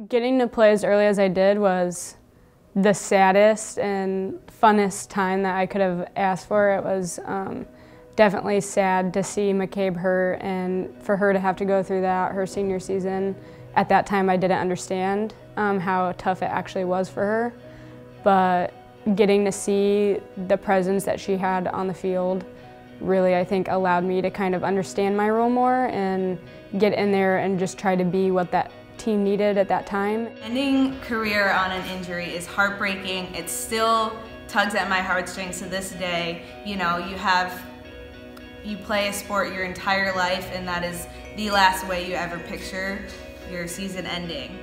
Getting to play as early as I did was the saddest and funnest time that I could have asked for. It was definitely sad to see McCabe hurt and for her to have to go through that her senior season. At that time I didn't understand how tough it actually was for her, but getting to see the presence that she had on the field really, I think, allowed me to kind of understand my role more and get in there and just try to be what that team needed at that time. Ending career on an injury is heartbreaking. It still tugs at my heartstrings to this day. You know, you play a sport your entire life, and that is the last way you ever picture your season ending.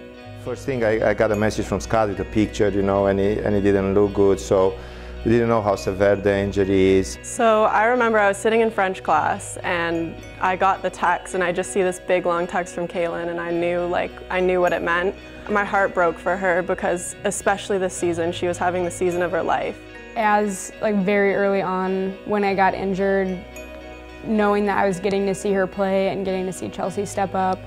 First thing, I got a message from Scott with a picture, you know, and it didn't look good, so we didn't know how severe the injury is. So I remember I was sitting in French class and I got the text, and I just see this big long text from Kaylin, and I knew what it meant. My heart broke for her because especially this season, she was having the season of her life. As very early on when I got injured, knowing that I was getting to see her play and getting to see Chelsea step up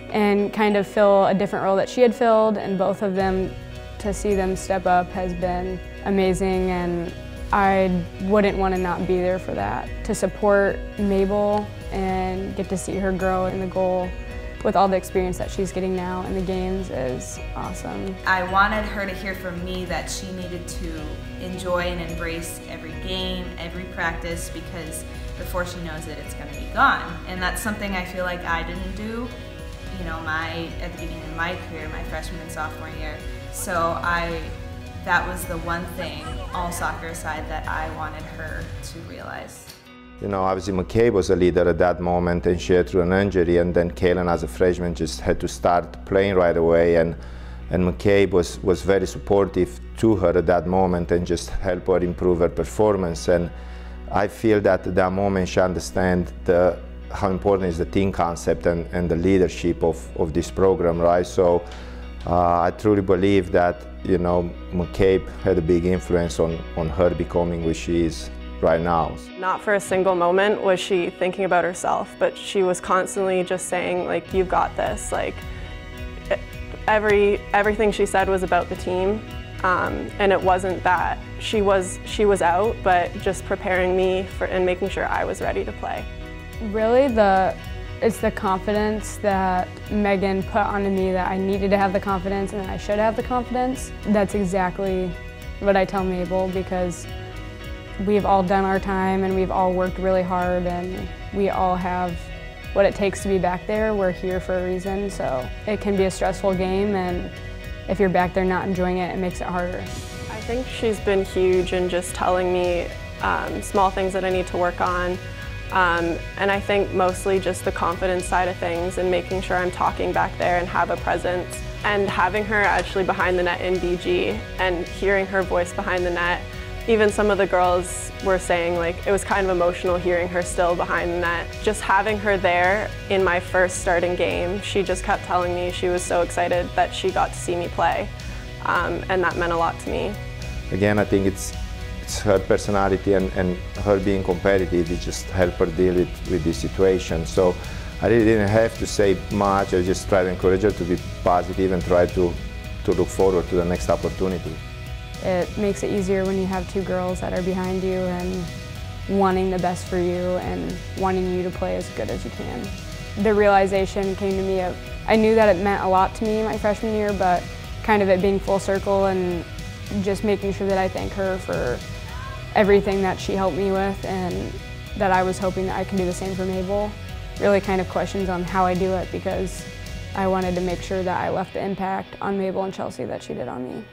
and kind of fill a different role that she had filled, and both of them, to see them step up has been amazing, and I wouldn't want to not be there for that. To support Mabel and get to see her grow in the goal with all the experience that she's getting now in the games is awesome. I wanted her to hear from me that she needed to enjoy and embrace every game, every practice, because before she knows it, it's going to be gone. And that's something I feel like I didn't do, you know, at the beginning of my career, my freshman and sophomore year. So that was the one thing, all soccer aside, that I wanted her to realize. You know, obviously McCabe was a leader at that moment, and she had through an injury, and then Kaylin as a freshman just had to start playing right away, and McCabe was very supportive to her at that moment and just helped her improve her performance. And I feel that at that moment she understands how important is the team concept and the leadership of this program, right? So I truly believe that, you know, McCabe had a big influence on her becoming who she is right now. Not for a single moment was she thinking about herself, but she was constantly just saying, like, you've got this. Like, everything she said was about the team, and it wasn't that she was out, but just preparing me and making sure I was ready to play. Really, it's the confidence that Megan put onto me, that I needed to have the confidence and that I should have the confidence. That's exactly what I tell Mabel, because we've all done our time and we've all worked really hard and we all have what it takes to be back there. We're here for a reason, so it can be a stressful game, and if you're back there not enjoying it, it makes it harder. I think she's been huge in just telling me small things that I need to work on. And I think mostly just the confidence side of things and making sure I'm talking back there and have a presence. And having her actually behind the net in BG and hearing her voice behind the net, even some of the girls were saying, like, it was kind of emotional hearing her still behind the net. Just having her there in my first starting game, she just kept telling me she was so excited that she got to see me play, and that meant a lot to me. Again, I think it's her personality and her being competitive. It just helped her deal with this situation. So I really didn't have to say much. I just tried to encourage her to be positive and try to look forward to the next opportunity. It makes it easier when you have two girls that are behind you and wanting the best for you and wanting you to play as good as you can. The realization came to me of, I knew that it meant a lot to me my freshman year, but kind of it being full circle and just making sure that I thank her for everything that she helped me with, and that I was hoping that I could do the same for Mabel. Really kind of questions on how I do it, because I wanted to make sure that I left the impact on Mabel and Chelsea that she did on me.